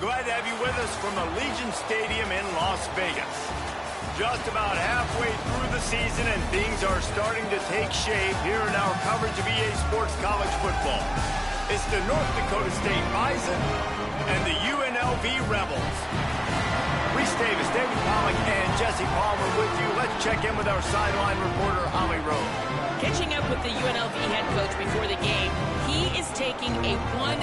Glad to have you with us from Allegiant Stadium in Las Vegas. Just about halfway through the season, and things are starting to take shape here in our coverage of EA Sports College Football. It's the North Dakota State Bison and the UNLV Rebels. Reese Davis, David Pollock, and Jesse Palmer with you. Let's check in with our sideline reporter, Holly Rose. Catching up with the UNLV head coach before the game, he is taking a 1-0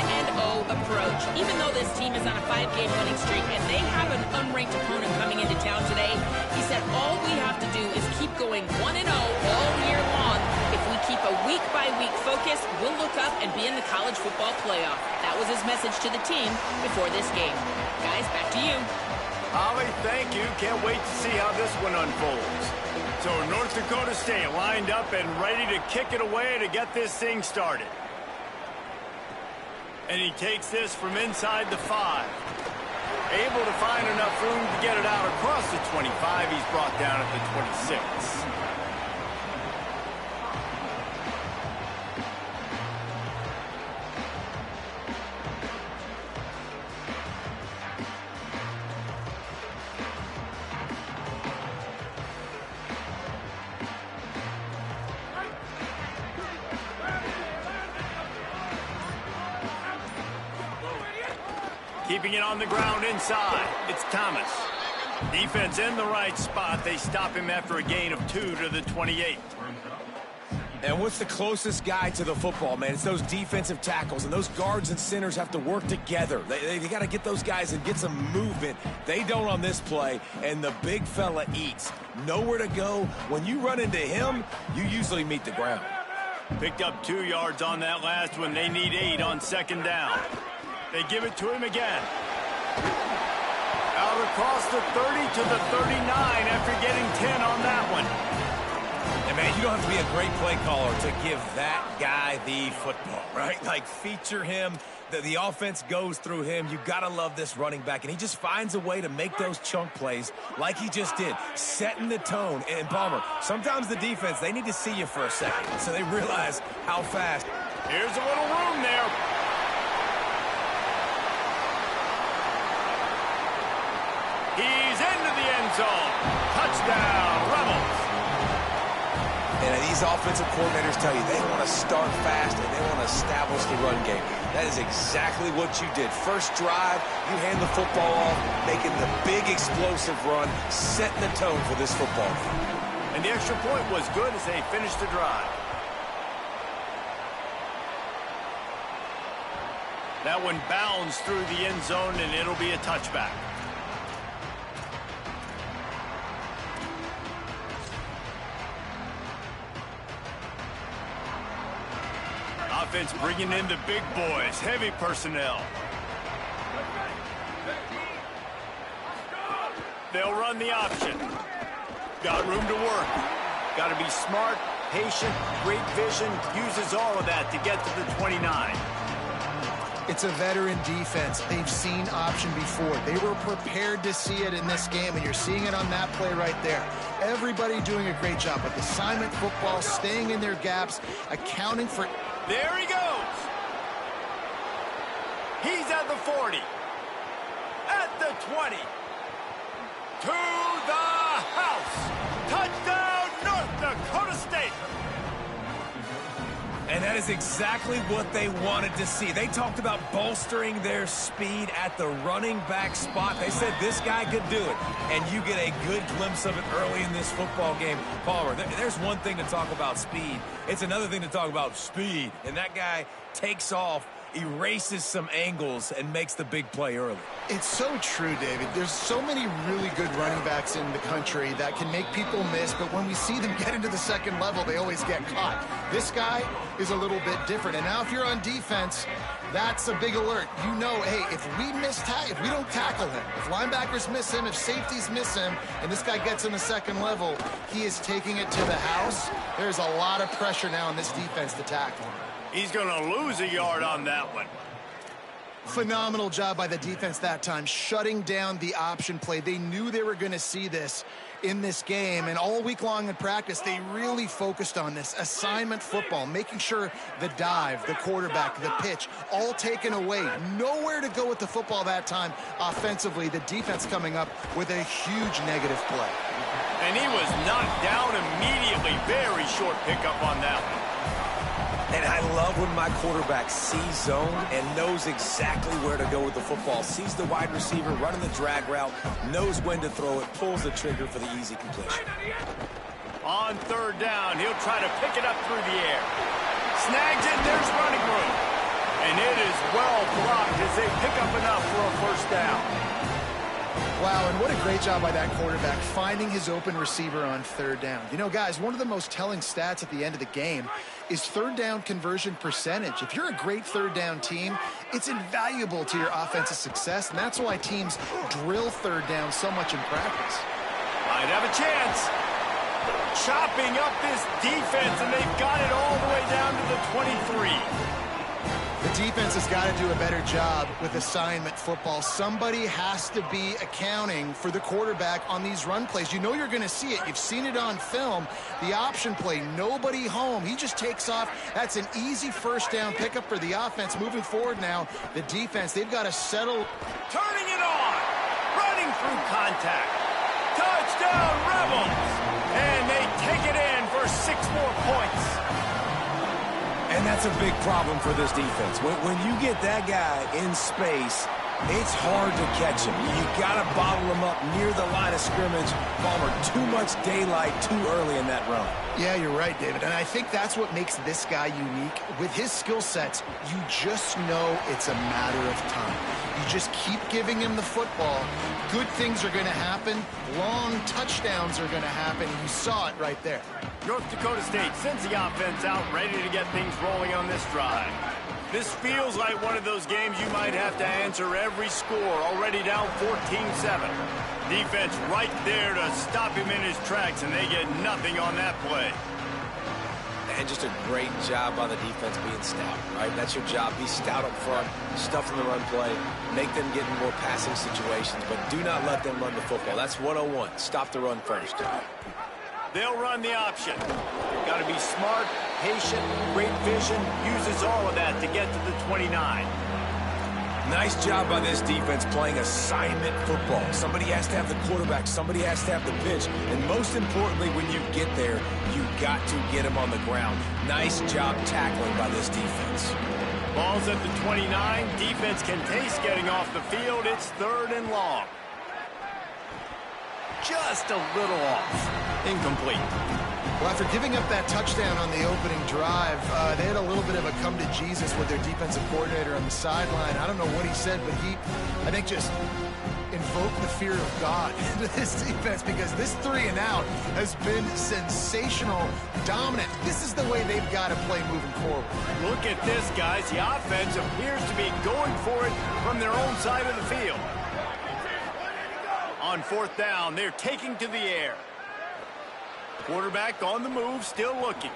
approach. Even though this team is on a 5-game winning streak and they have an unranked opponent coming into town today, he said all we have to do is keep going 1-0 all year long. If we keep a week-by-week focus, we'll look up and be in the college football playoff. That was his message to the team before this game. Guys, back to you. Holly, thank you. Can't wait to see how this one unfolds. So North Dakota State lined up and ready to kick it away to get this thing started. And he takes this from inside the 5. Able to find enough room to get it out across the 25. He's brought down at the 26. Keeping it on the ground inside. It's Thomas. Defense in the right spot. They stop him after a gain of 2 to the 28. And what's the closest guy to the football, man? It's those defensive tackles, and those guards and centers have to work together. They got to get those guys and get some movement. They don't on this play, and the big fella eats. Nowhere to go. When you run into him, you usually meet the ground. Picked up 2 yards on that last one. They need 8 on second down. They give it to him again. Out across the 30 to the 39 after getting 10 on that one. And, man, you don't have to be a great play caller to give that guy the football, right? Like, feature him. The offense goes through him. You got to love this running back. And he just finds a way to make those chunk plays like he just did, setting the tone. And, Palmer, sometimes the defense, they need to see you for a second so they realize how fast. Here's a little room there. He's into the end zone. Touchdown, Rebels. And these offensive coordinators tell you they want to start fast and they want to establish the run game. That is exactly what you did. First drive, you hand the football off, making the big explosive run, setting the tone for this football game. And the extra point was good as they finished the drive. That one bounds through the end zone, and it'll be a touchback. Offense bringing in the big boys, heavy personnel. They'll run the option. Got room to work. Got to be smart, patient, great vision, uses all of that to get to the 29. It's a veteran defense. They've seen option before. They were prepared to see it in this game, and you're seeing it on that play right there. Everybody doing a great job with assignment football, staying in their gaps, accounting for... There he goes. He's at the 40. At the 20. To the house. Touchdown, North Dakota State. And that is exactly what they wanted to see. They talked about bolstering their speed at the running back spot. They said this guy could do it. And you get a good glimpse of it early in this football game. Palmer, there's one thing to talk about speed. It's another thing to talk about speed. And that guy takes off, erases some angles, and makes the big play early. It's so true, David. There's so many really good running backs in the country that can make people miss, but when we see them get into the second level, they always get caught. This guy is a little bit different. And now if you're on defense, that's a big alert. You know, hey, if we don't tackle him, if linebackers miss him, if safeties miss him, and this guy gets in the second level, he is taking it to the house. There's a lot of pressure now in this defense to tackle him. He's going to lose a yard on that one. Phenomenal job by the defense that time, shutting down the option play. They knew they were going to see this, in this game, and all week long in practice, they really focused on this assignment football, making sure the dive, the quarterback, the pitch, all taken away. Nowhere to go with the football that time offensively. The defense coming up with a huge negative play. And he was knocked down immediately. Very short pickup on that one. And I love when my quarterback sees zone and knows exactly where to go with the football. Sees the wide receiver running the drag route, knows when to throw it, pulls the trigger for the easy completion. On third down, he'll try to pick it up through the air. Snags it, there's running room. And it is well blocked as they pick up enough for a first down. Wow, and what a great job by that quarterback finding his open receiver on third down. You know, guys, one of the most telling stats at the end of the game is third down conversion percentage. If you're a great third down team, it's invaluable to your offensive success, and that's why teams drill third down so much in practice. Might have a chance. Chopping up this defense, and they've got it all the way down to the 23. The defense has got to do a better job with assignment football. Somebody has to be accounting for the quarterback on these run plays. You know you're going to see it. You've seen it on film. The option play, nobody home. He just takes off. That's an easy first down pickup for the offense. Moving forward now, the defense, they've got to settle. Turning it on. Running through contact. Touchdown, Rebels. And they take it in for 6 more points. And that's a big problem for this defense. When you get that guy in space, it's hard to catch him. You got to bottle him up near the line of scrimmage. Palmer, too much daylight too early in that run. Yeah, you're right, David. And I think that's what makes this guy unique. With his skill sets, you just know it's a matter of time. You just keep giving him the football. Good things are going to happen. Long touchdowns are going to happen. You saw it right there. North Dakota State sends the offense out, ready to get things rolling on this drive. This feels like one of those games you might have to answer every score, already down 14-7. Defense right there to stop him in his tracks, and they get nothing on that play. And just a great job by the defense being stout, right? That's your job. Be stout up front, stuff in the run play, make them get in more passing situations, but do not let them run the football. That's 101. Stop the run first. They'll run the option. Got to be smart, patient, great vision, uses all of that to get to the 29. Nice job by this defense playing assignment football. Somebody has to have the quarterback, somebody has to have the pitch, and most importantly, when you get there, you got to get him on the ground. Nice job tackling by this defense. Ball's at the 29. Defense can taste getting off the field. It's 3rd and long. Just a little off. Incomplete. Well, after giving up that touchdown on the opening drive, they had a little bit of a come to Jesus with their defensive coordinator on the sideline. I don't know what he said, but he, I think, just invoked the fear of God into this defense, because this 3 and out has been sensational, dominant. This is the way they've got to play moving forward. Look at this, guys. The offense appears to be going for it from their own side of the field. On 4th down, they're taking to the air. Quarterback on the move, still looking.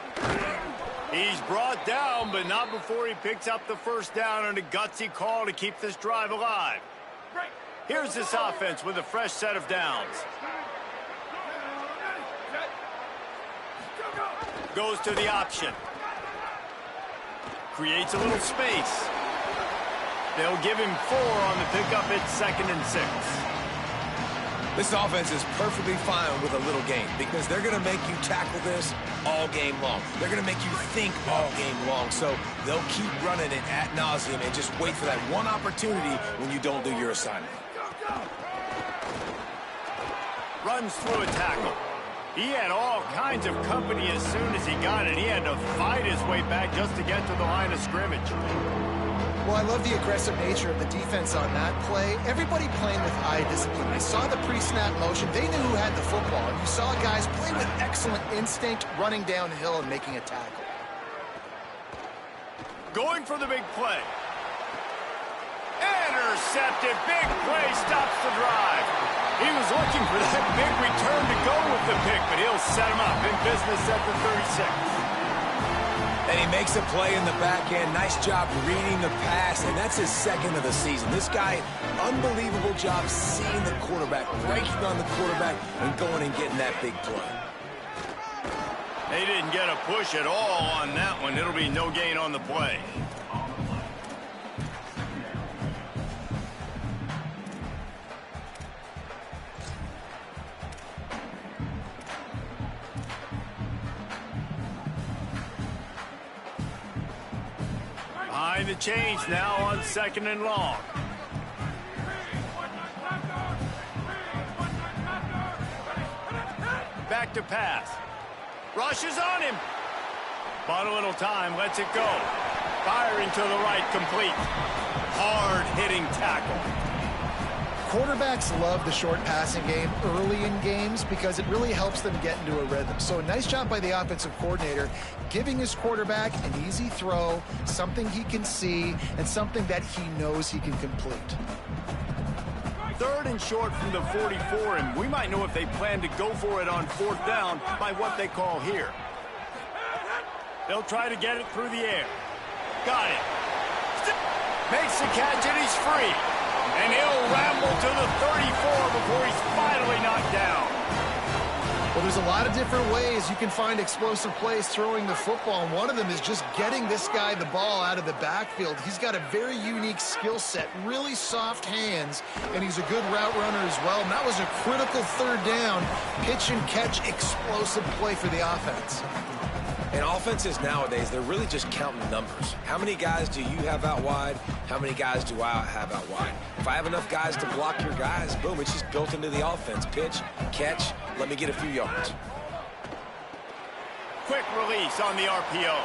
He's brought down, but not before he picks up the first down on a gutsy call to keep this drive alive. Here's this offense with a fresh set of downs. Goes to the option. Creates a little space. They'll give him 4 on the pickup at 2nd and 6. This offense is perfectly fine with a little game, because they're going to make you tackle this all game long. They're going to make you think all game long. So they'll keep running it ad nauseum and just wait for that one opportunity when you don't do your assignment. Runs through a tackle. He had all kinds of company as soon as he got it. He had to fight his way back just to get to the line of scrimmage. Well, I love the aggressive nature of the defense on that play. Everybody playing with eye discipline. I saw the pre-snap motion. They knew who had the football. And you saw guys play with excellent instinct, running downhill and making a tackle. Going for the big play. Intercepted. Big play stops the drive. He was looking for that big return to go with the pick, but he'll set him up in business at the 36. And he makes a play in the back end. Nice job reading the pass, and that's his second of the season. This guy, unbelievable job seeing the quarterback, breaking on the quarterback, and going and getting that big play. They didn't get a push at all on that one. It'll be no gain on the play. Behind the chains now on 2nd and long. Back to pass. Rushes on him. Bought a little time, lets it go. Firing to the right, complete. Hard-hitting tackle. Quarterbacks love the short passing game early in games because it really helps them get into a rhythm. So a nice job by the offensive coordinator giving his quarterback an easy throw, something he can see, and something that he knows he can complete. 3rd and short from the 44, and we might know if they plan to go for it on 4th down by what they call here. They'll try to get it through the air. Got it. Makes the catch, and he's free. And he'll ramble to the 34 before he's finally knocked down. Well, there's a lot of different ways you can find explosive plays throwing the football, and one of them is just getting this guy the ball out of the backfield. He's got a very unique skill set, really soft hands, and he's a good route runner as well. And that was a critical 3rd down, pitch and catch explosive play for the offense. And offenses nowadays, they're really just counting numbers. How many guys do you have out wide? How many guys do I have out wide? If I have enough guys to block your guys, boom, it's just built into the offense. Pitch, catch, let me get a few yards. Quick release on the RPO.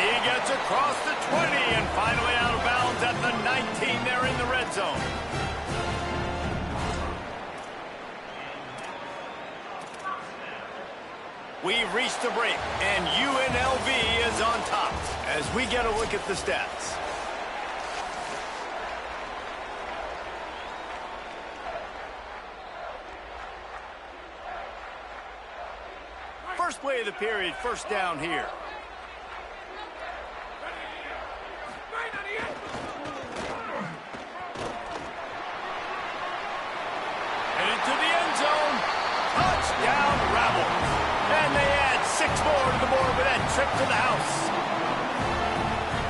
He gets across the 20 and finally out of bounds at the 19 there in the red zone. We've reached the break, and UNLV is on top as we get a look at the stats. First play of the period, 1st down here. Headed to the end zone. Touchdown, Rebels. And they add 6 more to the board with that trip to the house.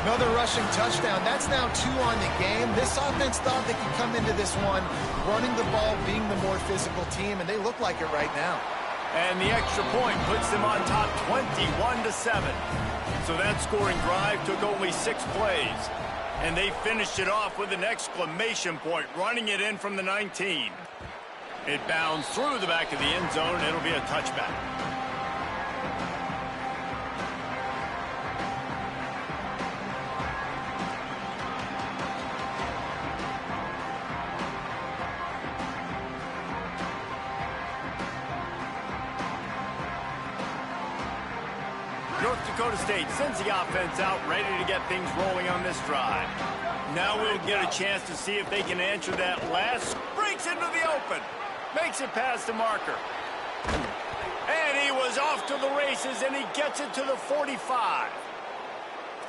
Another rushing touchdown. That's now 2 on the game. This offense thought they could come into this one running the ball, being the more physical team, and they look like it right now. And the extra point puts them on top 21-7. So that scoring drive took only 6 plays. And they finished it off with an exclamation point, running it in from the 19. It bounds through the back of the end zone, and it'll be a touchback. North Dakota State sends the offense out, ready to get things rolling on this drive. Now we'll get a chance to see if they can answer that last. Breaks into the open. Makes it past the marker. And he was off to the races, and he gets it to the 45.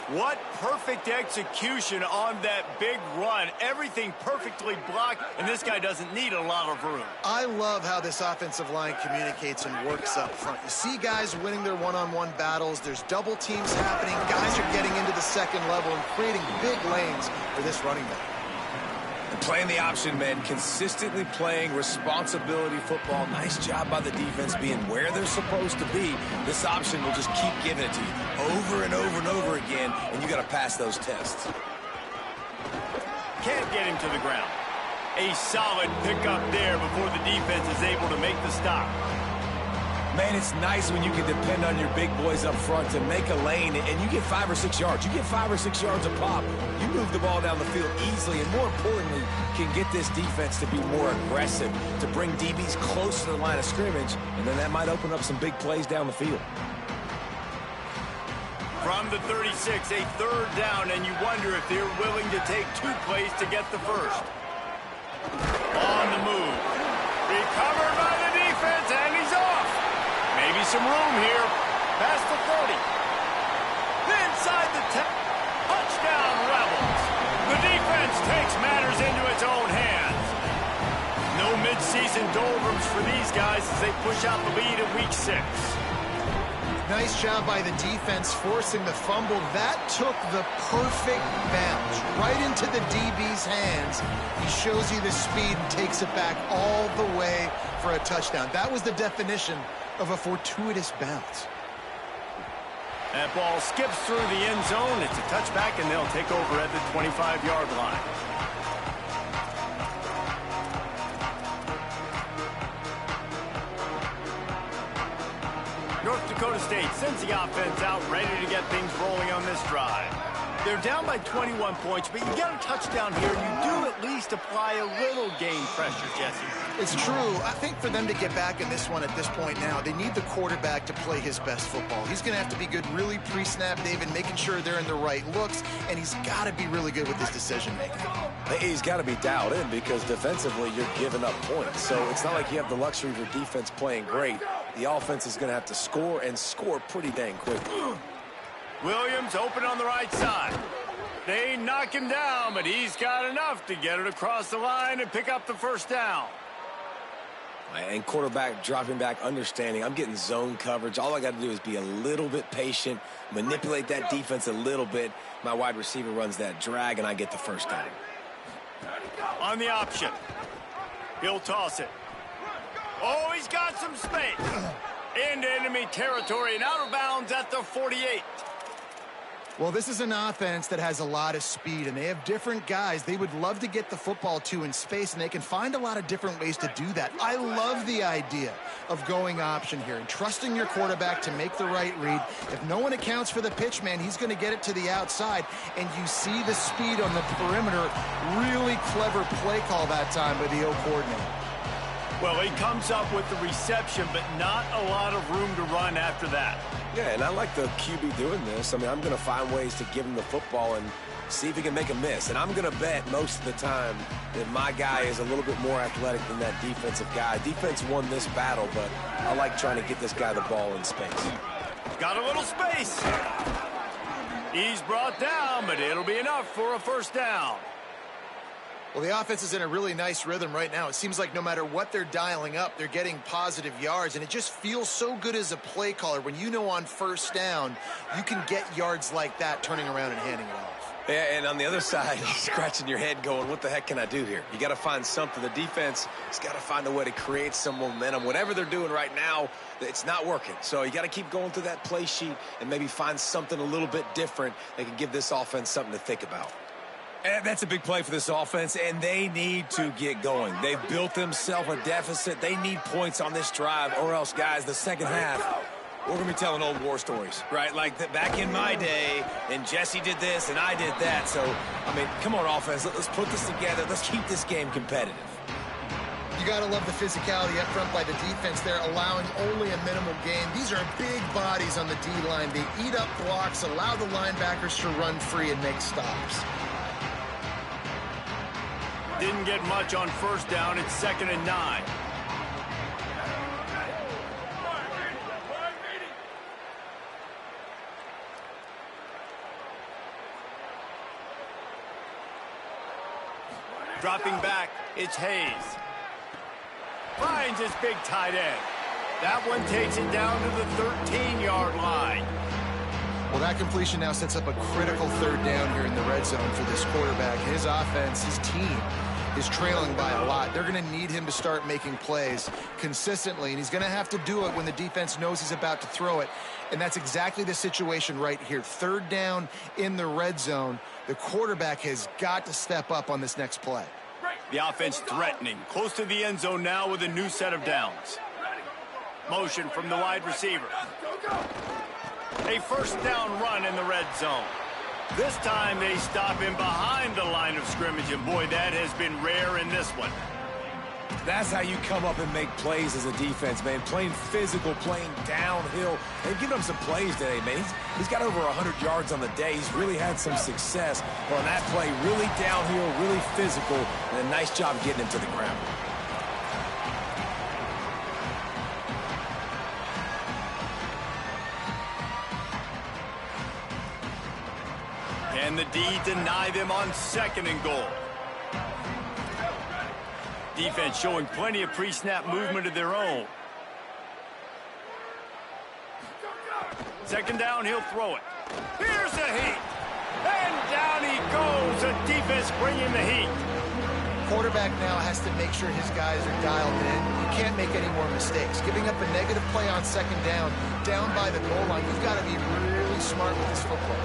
What perfect execution on that big run. Everything perfectly blocked, and this guy doesn't need a lot of room. I love how this offensive line communicates and works up front. You see guys winning their one-on-one battles. There's double teams happening. Guys are getting into the 2nd level and creating big lanes for this running back. And playing the option man, consistently playing responsibility football. Nice job by the defense being where they're supposed to be. This option will just keep giving it to you over and over and over again, and you got to pass those tests. Can't get him to the ground. A solid pickup there before the defense is able to make the stop. Man, it's nice when you can depend on your big boys up front to make a lane, and you get 5 or 6 yards. You get 5 or 6 yards a pop. You move the ball down the field easily, and more importantly, can get this defense to be more aggressive, to bring DBs close to the line of scrimmage, and then that might open up some big plays down the field. From the 36, a 3rd down, and you wonder if they're willing to take 2 plays to get the first. On the move. Recovered by the defense, and he's off. Maybe some room here. Past the 30. touchdown Rebels. The defense takes matters into its own hands. No midseason doldrums for these guys as they push out the lead in week 6. Nice job by the defense forcing the fumble. That took the perfect bounce right into the DB's hands. He shows you the speed and takes it back all the way for a touchdown. That was the definition of a fortuitous bounce. That ball skips through the end zone. It's a touchback, and they'll take over at the 25-yard line. North Dakota State sends the offense out ready to get things rolling on this drive. They're down by 21 points, but you get a touchdown here, you do at least apply a little game pressure, Jesse. It's true. I think for them to get back in this one at this point now, they need the quarterback to play his best football. He's going to have to be good really pre-snap, David, making sure they're in the right looks, and he's got to be really good with his decision-making. He's got to be dialed in because defensively you're giving up points. So it's not like you have the luxury of your defense playing great. The offense is going to have to score and score pretty dang quickly. Williams open on the right side. They knock him down, but he's got enough to get it across the line and pick up the first down. And quarterback dropping back, understanding I'm getting zone coverage. All I got to do is be a little bit patient, manipulate that defense a little bit. My wide receiver runs that drag, and I get the first down. On the option. He'll toss it. Oh, he's got some space. Into enemy territory and out of bounds at the 48. Well, this is an offense that has a lot of speed, and they have different guys they would love to get the football to in space, and they can find a lot of different ways to do that. I love the idea of going option here and trusting your quarterback to make the right read. If no one accounts for the pitch, man, he's going to get it to the outside, and you see the speed on the perimeter. Really clever play call that time by the O coordinator. Well, he comes up with the reception, but not a lot of room to run after that. Yeah, and I like the QB doing this. I mean, I'm going to find ways to give him the football and see if he can make a miss. And I'm going to bet most of the time that my guy is a little bit more athletic than that defensive guy. Defense won this battle, but I like trying to get this guy the ball in space. Got a little space. He's brought down, but it'll be enough for a first down. Well, the offense is in a really nice rhythm right now. It seems like no matter what they're dialing up, they're getting positive yards, and it just feels so good as a play caller when you know on first down you can get yards like that turning around and handing it off. Yeah, and on the other side, you're scratching your head going, what the heck can I do here? You got to find something. The defense has got to find a way to create some momentum. Whatever they're doing right now, it's not working. So you got to keep going through that play sheet and maybe find something a little bit different that can give this offense something to think about. And that's a big play for this offense, and they need to get going. They've built themselves a deficit. They need points on this drive, or else, guys, the second half, we're going to be telling old war stories, right? Like back in my day, and Jesse did this, and I did that. So, I mean, come on, offense. Let's put this together. Let's keep this game competitive. You got to love the physicality up front by the defense there, allowing only a minimal gain. These are big bodies on the D-line. They eat up blocks, allow the linebackers to run free and make stops. Didn't get much on first down. It's 2nd and 9. Dropping back, it's Hayes. Finds his big tight end. That one takes it down to the 13-yard line. Well, that completion now sets up a critical third down here in the red zone for this quarterback. His offense, his team, is trailing by a lot. They're going to need him to start making plays consistently, and he's going to have to do it when the defense knows he's about to throw it. And that's exactly the situation right here. Third down in the red zone. The quarterback has got to step up on this next play. The offense threatening, close to the end zone now with a new set of downs. Motion from the wide receiver. A first down run in the red zone. This time they stop him behind the line of scrimmage, and boy, that has been rare in this one. That's how you come up and make plays as a defense, man. Playing physical, playing downhill. They've given him some plays today, man. He's got over 100 yards on the day. He's really had some success on that play. Really downhill, really physical, and a nice job getting him to the ground. And the D deny them on 2nd and goal. Defense showing plenty of pre-snap movement of their own. 2nd down, he'll throw it. Here's the heat. And down he goes. The defense bringing the heat. Quarterback now has to make sure his guys are dialed in. You can't make any more mistakes. Giving up a negative play on 2nd down by the goal line, you've got to be really smart with this football.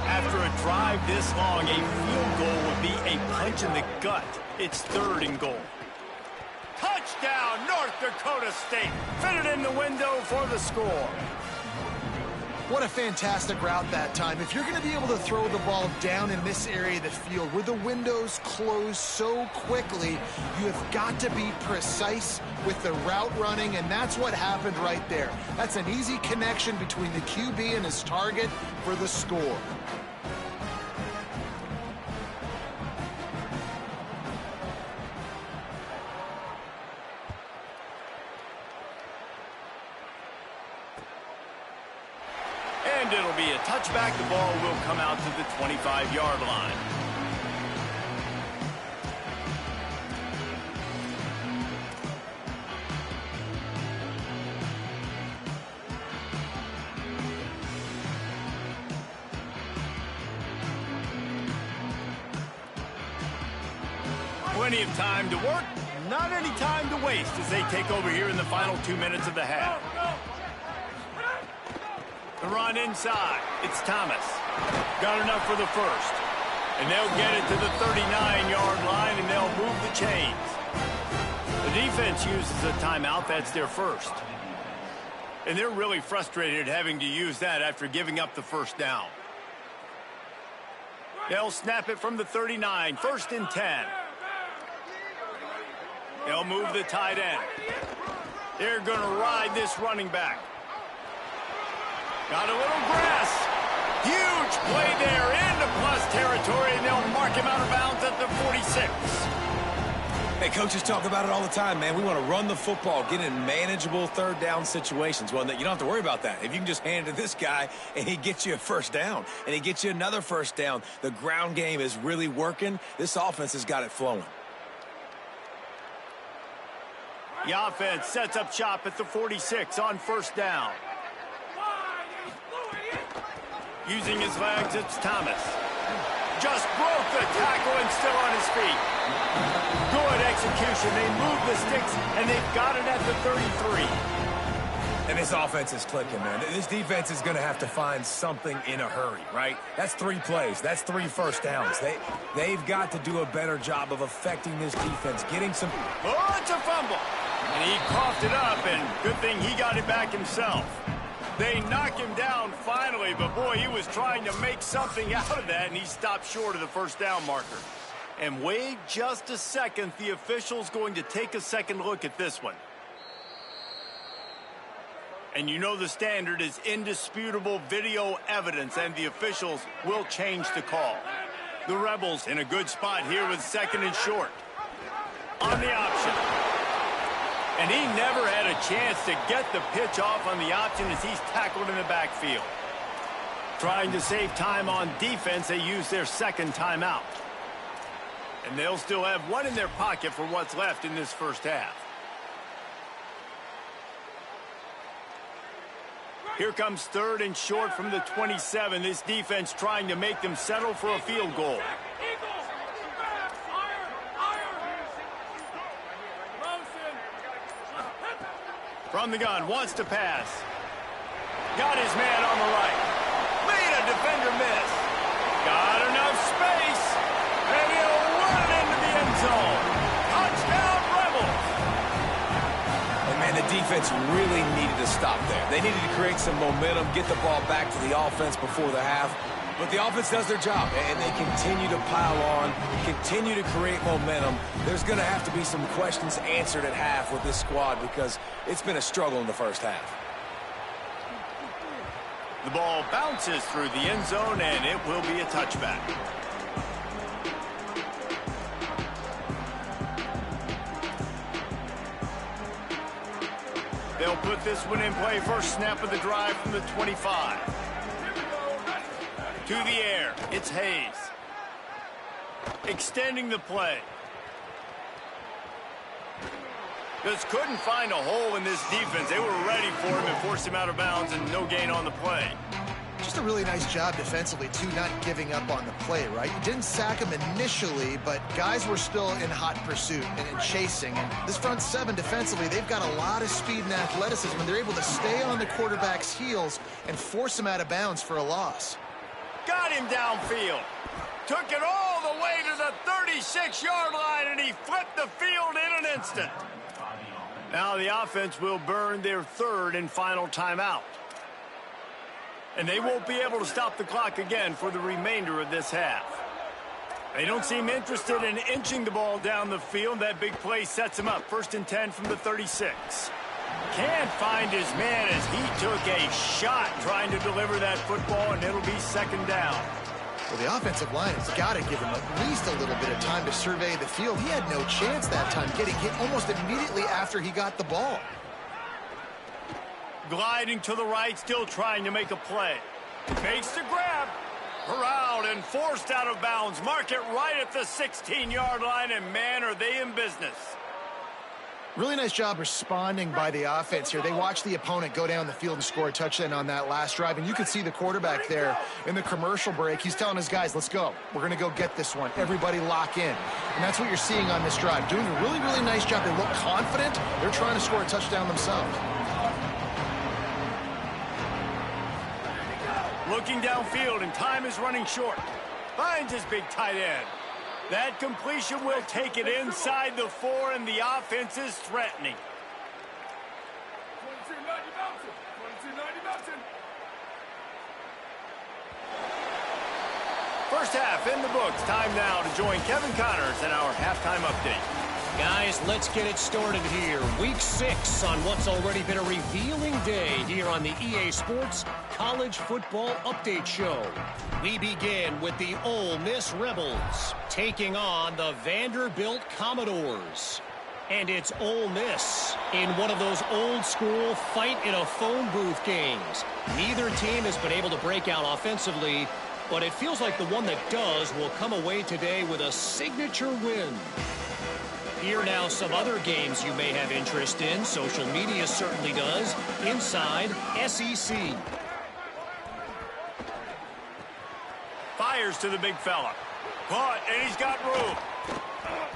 After a drive this long, a field goal would be a punch in the gut. It's 3rd and goal. Touchdown, North Dakota State. Fitted in the window for the score. What a fantastic route that time. If you're going to be able to throw the ball down in this area of the field where the windows close so quickly, you have got to be precise with the route running, and that's what happened right there. That's an easy connection between the QB and his target for the score. And it'll be a touchback. The ball will come out to the 25-yard line. Plenty of time to work, not any time to waste as they take over here in the final 2 minutes of the half. The run inside. It's Thomas. Got enough for the first. And they'll get it to the 39-yard line, and they'll move the chains. The defense uses a timeout. That's their first. And they're really frustrated having to use that after giving up the first down. They'll snap it from the 39. 1st and 10. They'll move the tight end. They're going to ride this running back. Got a little grass. Huge play there into plus territory, and they'll mark him out of bounds at the 46. Hey, coaches talk about it all the time, man. We want to run the football, get in manageable 3rd down situations. Well, you don't have to worry about that. If you can just hand it to this guy, and he gets you a 1st down, and he gets you another 1st down, the ground game is really working. This offense has got it flowing. The offense sets up shop at the 46 on 1st down. Using his legs, it's Thomas. Just broke the tackle and still on his feet. Good execution. They move the sticks, and they've got it at the 33. And this offense is clicking, man. This defense is going to have to find something in a hurry, right? That's 3 plays. That's 3 1st downs. They've got to do a better job of affecting this defense, getting some... Oh, it's a fumble. And he coughed it up, and good thing he got it back himself. They knock him down finally, but boy, he was trying to make something out of that, and he stopped short of the 1st down marker. And wait just a second, the official's going to take a second look at this one. And you know the standard is indisputable video evidence, and the officials will change the call. The Rebels in a good spot here with 2nd and short. On the option. And he never had a chance to get the pitch off on the option as he's tackled in the backfield. Trying to save time on defense, they use their 2nd timeout. And they'll still have one in their pocket for what's left in this 1st half. Here comes 3rd and short from the 27. This defense trying to make them settle for a field goal. From the gun, wants to pass. Got his man on the right. Made a defender miss. Got enough space. And he'll run it into the end zone. Touchdown, Rebels. And, man, the defense really needed to stop there. They needed to create some momentum, get the ball back to the offense before the half. But the offense does their job, and they continue to pile on, continue to create momentum. There's going to have to be some questions answered at half with this squad because it's been a struggle in the 1st half. The ball bounces through the end zone, and it will be a touchback. They'll put this one in play. First snap of the drive from the 25. To the air, it's Hayes. Extending the play. Just couldn't find a hole in this defense. They were ready for him and forced him out of bounds, and no gain on the play. Just a really nice job defensively, too, not giving up on the play, right? You didn't sack him initially, but guys were still in hot pursuit and chasing. And this front seven defensively, they've got a lot of speed and athleticism, and they're able to stay on the quarterback's heels and force him out of bounds for a loss. Got him downfield. Took it all the way to the 36-yard line, and he flipped the field in an instant. Now the offense will burn their third and final timeout. And they won't be able to stop the clock again for the remainder of this half. They don't seem interested in inching the ball down the field. That big play sets him up. 1st and 10 from the 36. Can't find his man as he took a shot trying to deliver that football, and it'll be 2nd down. Well, the offensive line has got to give him at least a little bit of time to survey the field. He had no chance that time, getting hit almost immediately after he got the ball. Gliding to the right, still trying to make a play. Makes the grab. Corralled and forced out of bounds. Mark it right at the 16-yard line, and man, are they in business. Really nice job responding by the offense here. They watched the opponent go down the field and score a touchdown on that last drive, and you could see the quarterback there in the commercial break. He's telling his guys, let's go. We're going to go get this one. Everybody lock in. And that's what you're seeing on this drive. Doing a really, really nice job. They look confident. They're trying to score a touchdown themselves. Looking downfield, and time is running short. Finds his big tight end. That completion will take it inside the 4, and the offense is threatening. First half in the books. Time now to join Kevin Connors in our halftime update. Guys, let's get it started here. Week 6 on what's already been a revealing day here on the EA Sports College Football Update Show. We begin with the Ole Miss Rebels taking on the Vanderbilt Commodores. And it's Ole Miss in one of those old-school fight-in-a-phone-booth games. Neither team has been able to break out offensively, but it feels like the one that does will come away today with a signature win. Here now some other games you may have interest in. Social media certainly does. Inside SEC. Fires to the big fella. Caught, and he's got room.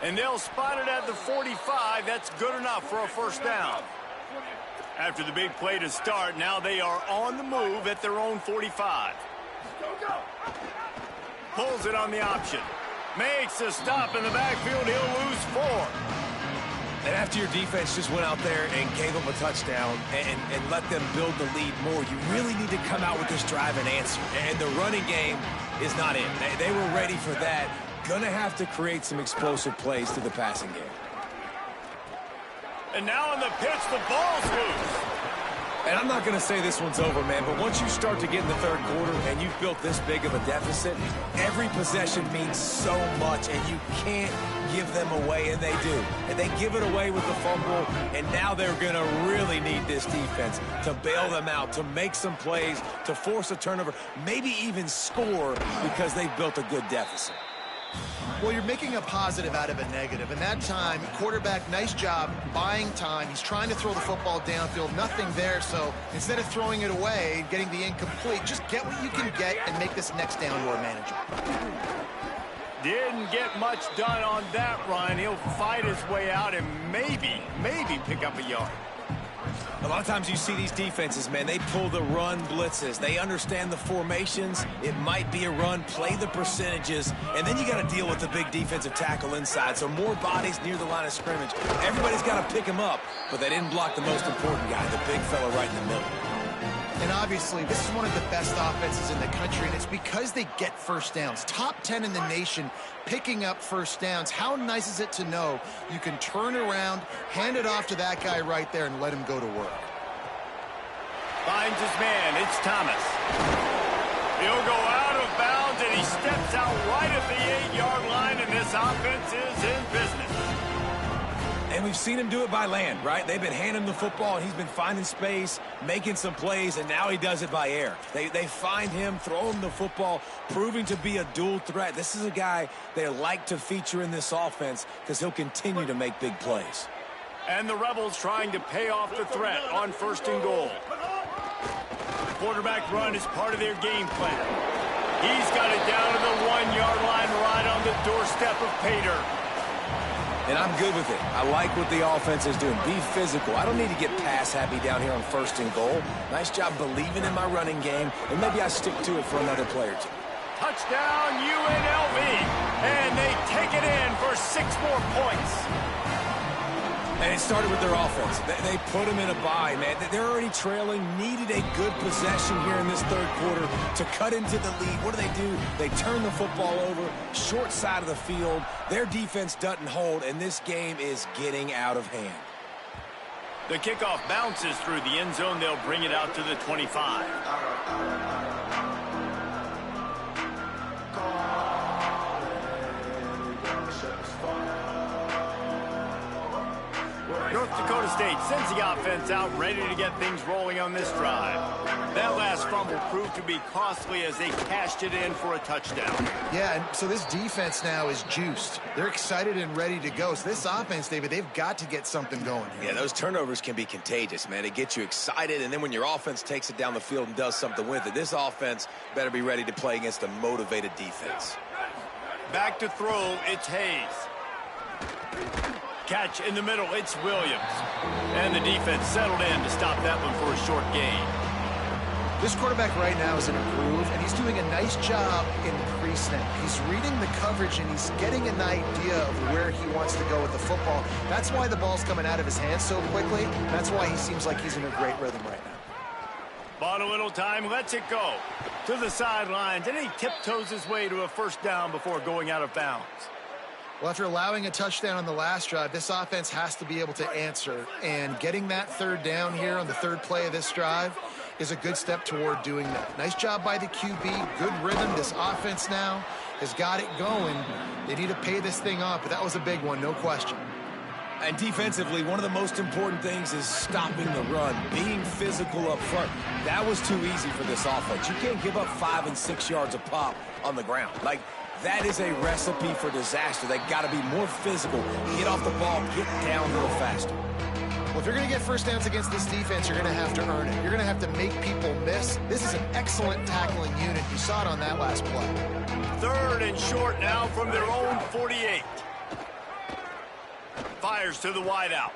And they'll spot it at the 45. That's good enough for a 1st down. After the big play to start, now they are on the move at their own 45. Pulls it on the option. Makes a stop in the backfield. He'll lose 4. And after your defense just went out there and gave them a touchdown and let them build the lead more, you really need to come out with this drive and answer. And the running game is not in. They were ready for that. Going to have to create some explosive plays to the passing game. And now on the pitch, the ball's loose. And I'm not going to say this one's over, man, but once you start to get in the 3rd quarter and you've built this big of a deficit, every possession means so much, and you can't give them away, and they do. And they give it away with the fumble, and now they're going to really need this defense to bail them out, to make some plays, to force a turnover, maybe even score because they've built a good deficit. Well, you're making a positive out of a negative. And that time, quarterback, nice job buying time. He's trying to throw the football downfield. Nothing there. So instead of throwing it away, getting the incomplete, just get what you can get and make this next down more manageable. Didn't get much done on that run. He'll fight his way out and maybe pick up a yard. A lot of times you see these defenses, man, they pull the run blitzes. They understand the formations. It might be a run, play the percentages, and then you got to deal with the big defensive tackle inside. So more bodies near the line of scrimmage. Everybody's got to pick him up, but they didn't block the most important guy, the big fella right in the middle. And obviously, this is one of the best offenses in the country, and it's because they get 1st downs. Top 10 in the nation picking up 1st downs. How nice is it to know you can turn around, hand it off to that guy right there, and let him go to work? Finds his man. It's Thomas. He'll go out of bounds, and he steps out right at the 8-yard line, and this offense is in business. And And we've seen him do it by land, right? They've been handing him the football, and he's been finding space, making some plays, and now he does it by air. They find him, throw him the football, proving to be a dual threat. This is a guy they like to feature in this offense because he'll continue to make big plays. And the Rebels trying to pay off the threat on 1st and goal. The quarterback run is part of their game plan. He's got it down to the 1-yard line right on the doorstep of Pater. And I'm good with it. I like what the offense is doing. Be physical. I don't need to get pass happy down here on 1st and goal. Nice job believing in my running game, and maybe I stick to it for another play or two. Touchdown UNLV, and they take it in for 6 more points. And it started with their offense. They put them in a bye, man. They're already trailing, needed a good possession here in this 3rd quarter to cut into the lead. What do? They turn the football over, short side of the field. Their defense doesn't hold, and this game is getting out of hand. The kickoff bounces through the end zone. They'll bring it out to the 25. North Dakota State sends the offense out, ready to get things rolling on this drive. That last fumble proved to be costly as they cashed it in for a touchdown. Yeah, and so this defense now is juiced. They're excited and ready to go. So this offense, David, they've got to get something going here. Yeah, those turnovers can be contagious, man. They get you excited, and then when your offense takes it down the field and does something with it, this offense better be ready to play against a motivated defense. Back to throw, it's Hayes. Catch in the middle, it's Williams. And the defense settled in to stop that one for a short gain. This quarterback right now is in a groove, and he's doing a nice job in pre-snap. He's reading the coverage, and he's getting an idea of where he wants to go with the football. That's why the ball's coming out of his hands so quickly. That's why he seems like he's in a great rhythm right now. Bought a little time, lets it go. To the sidelines, and he tiptoes his way to a 1st down before going out of bounds. Well, after allowing a touchdown on the last drive, this offense has to be able to answer. And getting that 3rd down here on the 3rd play of this drive is a good step toward doing that. Nice job by the QB. Good rhythm. This offense now has got it going. They need to pay this thing off, but that was a big one, no question. And defensively, one of the most important things is stopping the run, being physical up front. That was too easy for this offense. You can't give up 5 and 6 yards a pop on the ground. That is a recipe for disaster. They got to be more physical, get off the ball, get down a little faster. Well, if you're going to get 1st downs against this defense, you're going to have to earn it. You're going to have to make people miss. This is an excellent tackling unit. You saw it on that last play. 3rd and short now from their own 48. Fires to the wideout.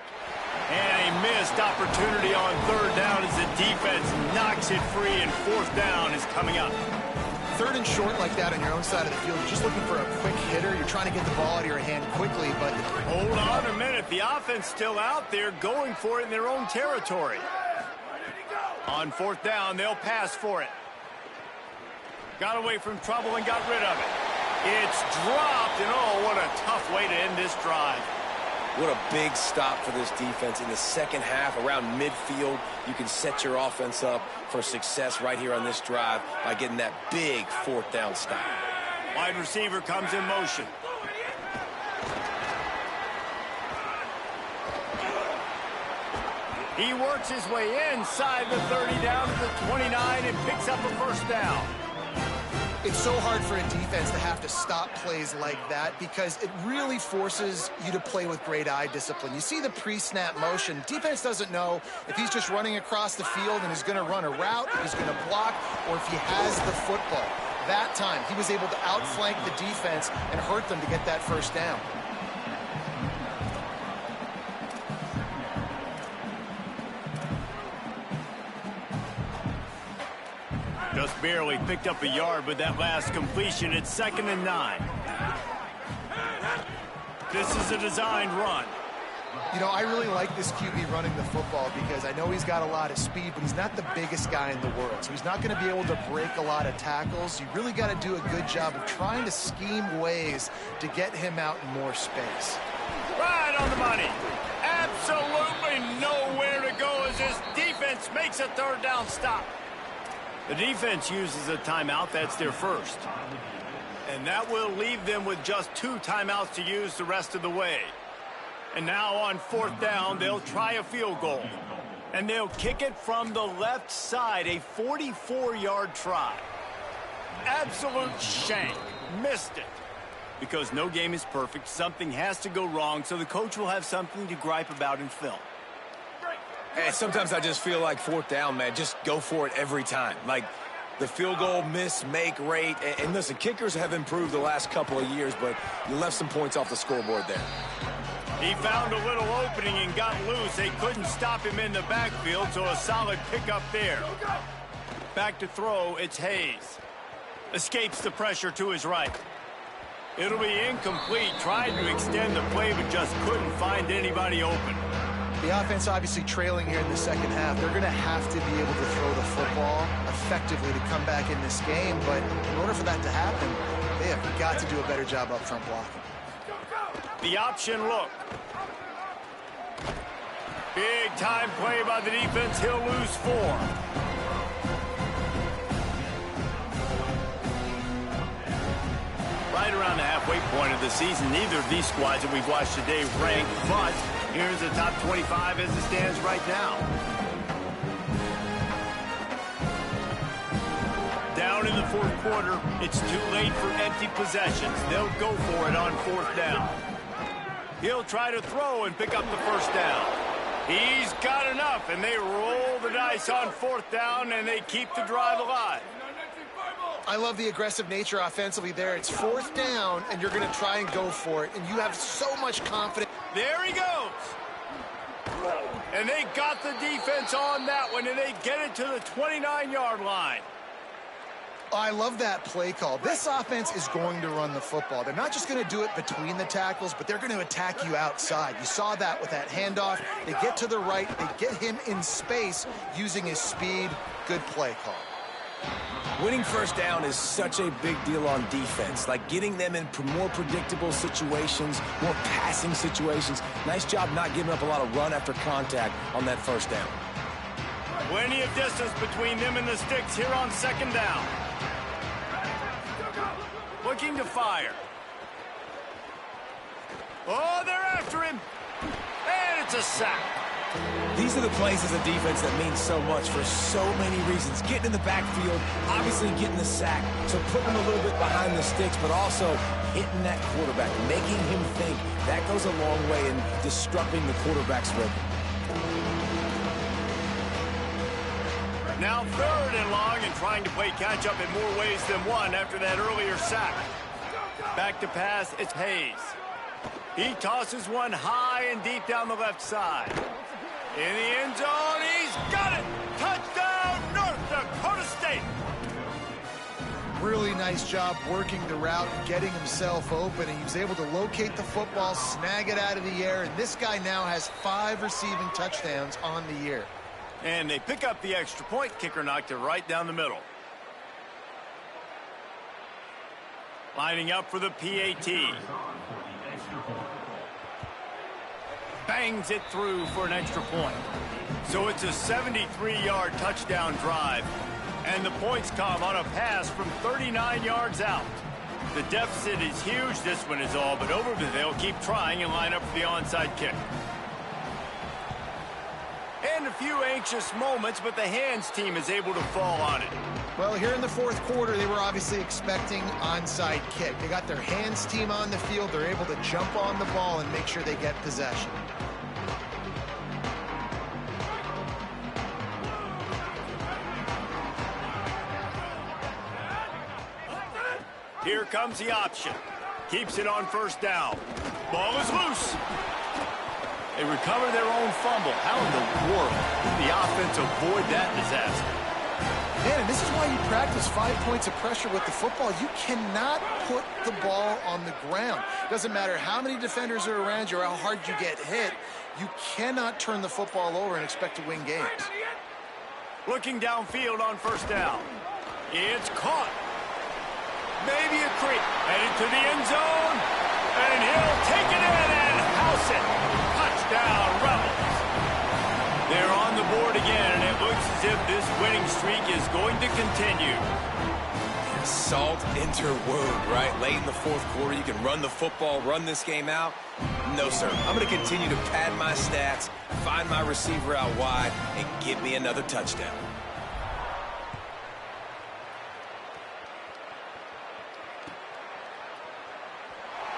And a missed opportunity on 3rd down as the defense knocks it free, and 4th down is coming up. 3rd and short like that on your own side of the field, you're just looking for a quick hitter. You're trying to get the ball out of your hand quickly, but... Hold on a minute. The offense still out there going for it in their own territory. On 4th down, they'll pass for it. Got away from trouble and got rid of it. It's dropped, and oh, what a tough way to end this drive. What a big stop for this defense. In the 2nd half, around midfield, you can set your offense up for success right here on this drive by getting that big 4th down stop. Wide receiver comes in motion. He works his way inside the 30 down to the 29 and picks up a 1st down. It's so hard for a defense to have to stop plays like that because it really forces you to play with great eye discipline. You see the pre-snap motion. Defense doesn't know if he's just running across the field and he's going to run a route, if he's going to block, or if he has the football. That time, he was able to outflank the defense and hurt them to get that 1st down. Just barely picked up a yard with that last completion. It's 2nd and 9. This is a designed run. You know, I really like this QB running the football because I know he's got a lot of speed, but he's not the biggest guy in the world. So he's not going to be able to break a lot of tackles. You really got to do a good job of trying to scheme ways to get him out in more space. Right on the money. Absolutely nowhere to go as this defense makes a 3rd down stop. The defense uses a timeout. That's their 1st. And that will leave them with just 2 timeouts to use the rest of the way. And now on 4th down, they'll try a field goal. And they'll kick it from the left side, a 44-yard try. Absolute shank. Missed it. Because no game is perfect, something has to go wrong, so the coach will have something to gripe about in film. Hey, sometimes I just feel like 4th down, man, just go for it every time. Like the field goal miss-make rate. And listen, kickers have improved the last couple of years, but you left some points off the scoreboard there. He found a little opening and got loose. They couldn't stop him in the backfield, so a solid pickup there. Back to throw, it's Hayes. Escapes the pressure to his right. It'll be incomplete. Tried to extend the play, but just couldn't find anybody open. The offense obviously trailing here in the second half. They're going to have to be able to throw the football effectively to come back in this game, but in order for that to happen, they have got to do a better job up front blocking. The option look. Big time play by the defense. He'll lose 4. Right around the halfway point of the season, neither of these squads that we've watched today rank, but here's the top 25 as it stands right now. Down in the 4th quarter, it's too late for empty possessions. They'll go for it on 4th down. He'll try to throw and pick up the 1st down. He's got enough, and they roll the dice on 4th down, and they keep the drive alive. I love the aggressive nature offensively there. It's 4th down, and you're going to try and go for it, and you have so much confidence. There he goes. And they got the defense on that one, and they get it to the 29-yard line. I love that play call. This offense is going to run the football. They're not just going to do it between the tackles, but they're going to attack you outside. You saw that with that handoff. They get to the right. They get him in space using his speed. Good play call. Winning 1st down is such a big deal on defense, like getting them in more predictable situations, more passing situations. Nice job not giving up a lot of run after contact on that 1st down. Plenty of distance between them and the sticks here on 2nd down. Looking to fire. Oh, they're after him. And it's a sack. These are the plays as a defense that mean so much for so many reasons. Getting in the backfield, obviously getting the sack, so putting him a little bit behind the sticks, but also hitting that quarterback, making him think. That goes a long way in disrupting the quarterback's rhythm. Now 3rd and long and trying to play catch-up in more ways than one after that earlier sack. Back to pass, it's Hayes. He tosses one high and deep down the left side. In the end zone, he's got it! Touchdown, North Dakota State! Really nice job working the route, getting himself open, and he was able to locate the football, snag it out of the air, and this guy now has 5 receiving touchdowns on the year. And they pick up the extra point. Kicker knocked it right down the middle. Lining up for the PAT. Bangs it through for an extra point. So it's a 73-yard touchdown drive. And the points come on a pass from 39 yards out. The deficit is huge. This one is all but over, but they'll keep trying and line up for the onside kick. And a few anxious moments, but the hands team is able to fall on it. Well, here in the 4th quarter, they were obviously expecting onside kick. They got their hands team on the field. They're able to jump on the ball and make sure they get possession. Here comes the option. Keeps it on 1st down. Ball is loose. They recover their own fumble. How in the world did the offense avoid that disaster? Man, and this is why you practice 5 points of pressure with the football. You cannot put the ball on the ground. Doesn't matter how many defenders are around you or how hard you get hit. You cannot turn the football over and expect to win games. Looking downfield on 1st down. It's caught. Maybe a creep. Headed to the end zone. And he'll take it in and house it. Touchdown, Rebels. They're on the board again, and it looks as if this winning streak is going to continue. Salt interwove, right? Late in the 4th quarter, you can run the football, run this game out. No, sir. I'm going to continue to pad my stats, find my receiver out wide, and give me another touchdown.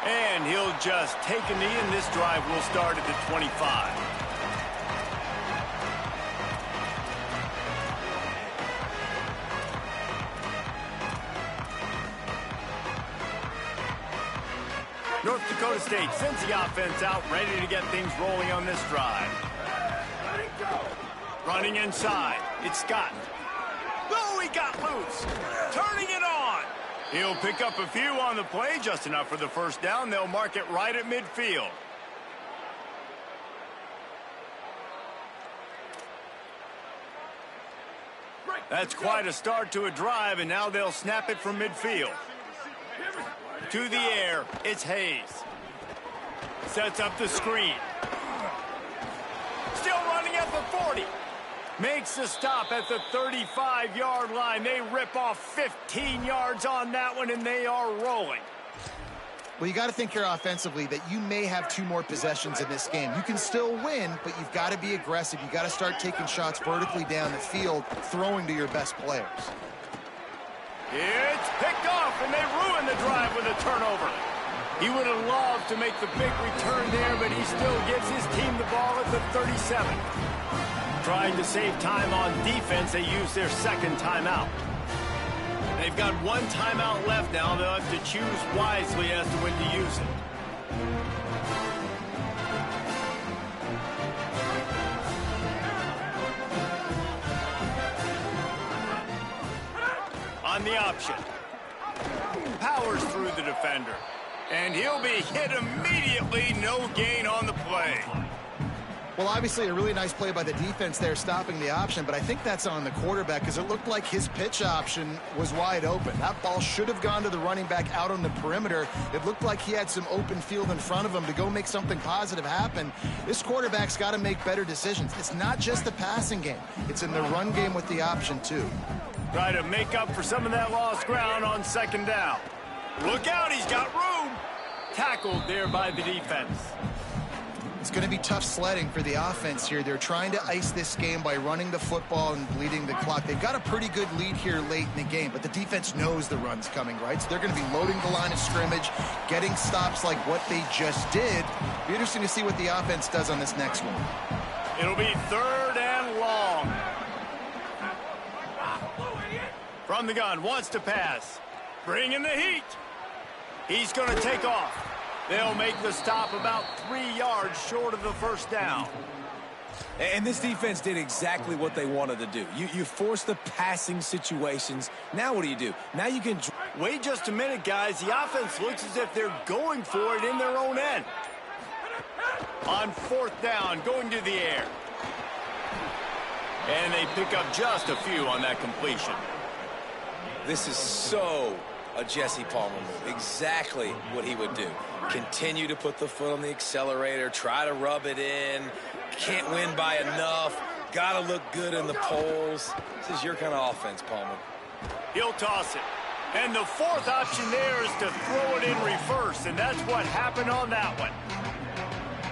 And he'll just take a knee, and this drive will start at the 25. North Dakota State sends the offense out, ready to get things rolling on this drive. Running inside, it's Scott. Oh, he got loose. Turning it on. He'll pick up a few on the play, just enough for the first down. They'll mark it right at midfield. That's quite a start to a drive, and now they'll snap it from midfield. To the air, it's Hayes. Sets up the screen. Still running at the 40. Makes the stop at the 35-yard line. They rip off 15 yards on that one, and they are rolling. Well, you got to think here offensively that you may have 2 more possessions in this game. You can still win, but you've got to be aggressive. You've got to start taking shots vertically down the field, throwing to your best players. It's picked off, and they ruin the drive with a turnover. He would have loved to make the big return there, but he still gives his team the ball at the 37. Trying to save time on defense, they use their second timeout. They've got 1 timeout left now. They'll have to choose wisely as to when to use it. On the option. Powers through the defender. And he'll be hit immediately. No gain on the play. Well, obviously a really nice play by the defense there stopping the option, but I think that's on the quarterback because it looked like his pitch option was wide open. That ball should have gone to the running back out on the perimeter. It looked like he had some open field in front of him to go make something positive happen. This quarterback's got to make better decisions. It's not just the passing game. It's in the run game with the option, too. Try to make up for some of that lost ground on second down. Look out, he's got room. Tackled there by the defense. It's going to be tough sledding for the offense here. They're trying to ice this game by running the football and bleeding the clock. They've got a pretty good lead here late in the game, but the defense knows the run's coming, right? So they're going to be loading the line of scrimmage, getting stops like what they just did. Be interesting to see what the offense does on this next one. It'll be 3rd and long. From the gun, wants to pass. Bringing the heat. He's going to take off. They'll make the stop about 3 yards short of the first down. And this defense did exactly what they wanted to do. You force the passing situations. Now what do? Now you can... Wait just a minute, guys. The offense looks as if they're going for it in their own end. On 4th down, going to the air. And they pick up just a few on that completion. This is so a Jesse Palmer move. Exactly what he would do. Continue to put the foot on the accelerator, try to rub it in. Can't win by enough. Got to look good in the polls. This is your kind of offense, Palmer. He'll toss it. And the 4th option there is to throw it in reverse, and that's what happened on that one.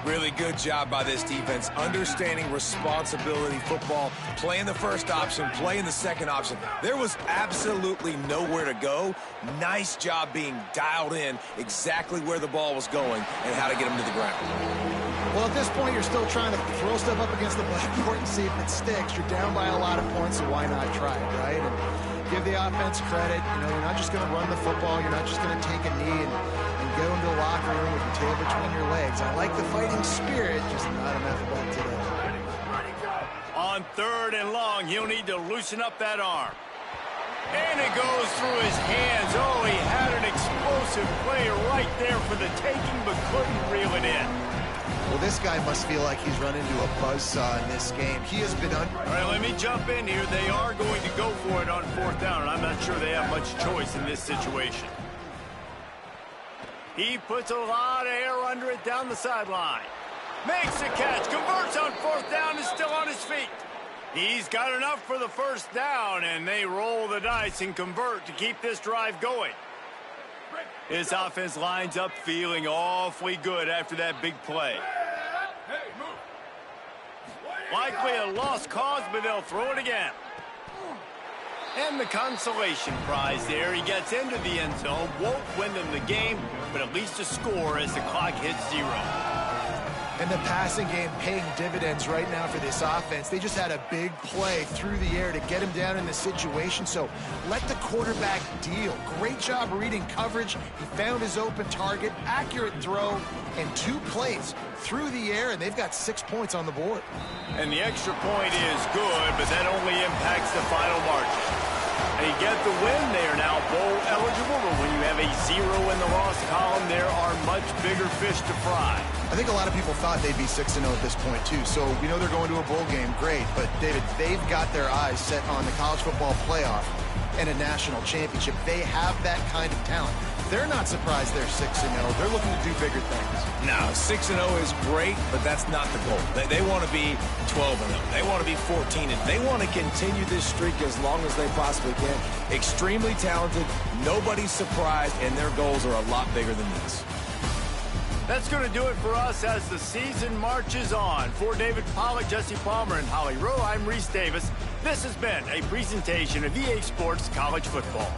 Really good job by this defense, understanding responsibility football, playing the first option, playing the second option. There was absolutely nowhere to go. Nice job being dialed in exactly where the ball was going and how to get him to the ground. Well, at this point, you're still trying to throw stuff up against the blackboard and see if it sticks. You're down by a lot of points, so why not try it, right? And give the offense credit. You know, you're not just going to run the football. You're not just going to take a knee and go into the locker room with your tail between your legs. I like the fighting spirit, just not enough of that today. On 3rd and long, he'll need to loosen up that arm. And it goes through his hands. Oh, he had an explosive play right there for the taking, but couldn't reel it in. Well, this guy must feel like he's run into a buzzsaw in this game. He has been All right, let me jump in here. They are going to go for it on 4th down, and I'm not sure they have much choice in this situation. He puts a lot of air under it down the sideline. Makes the catch, converts on 4th down, is still on his feet. He's got enough for the first down, and they roll the dice and convert to keep this drive going. His offense lines up feeling awfully good after that big play. Likely a lost cause, but they'll throw it again. And the consolation prize there. He gets into the end zone, won't win them the game, but at least a score as the clock hits 0. And the passing game paying dividends right now for this offense. They just had a big play through the air to get him down in the situation. So let the quarterback deal. Great job reading coverage. He found his open target, accurate throw, and 2 plays through the air, and they've got 6 points on the board. And the extra point is good, but that only impacts the final margin. They get the win. They are now bowl eligible, but when you have a 0 in the loss column, there are much bigger fish to fry. I think a lot of people thought they'd be 6-0 at this point, too. So we know they're going to a bowl game. Great. But, David, they've got their eyes set on the college football playoff and a national championship. They have that kind of talent. They're not surprised they're 6-0. They're looking to do bigger things. No, 6-0 is great, but that's not the goal. They want to be 12-0. They want to be 14-0. They want to continue this streak as long as they possibly can. Extremely talented. Nobody's surprised, and their goals are a lot bigger than this. That's going to do it for us as the season marches on. For David Pollack, Jesse Palmer, and Holly Rowe, I'm Reese Davis. This has been a presentation of EA Sports College Football.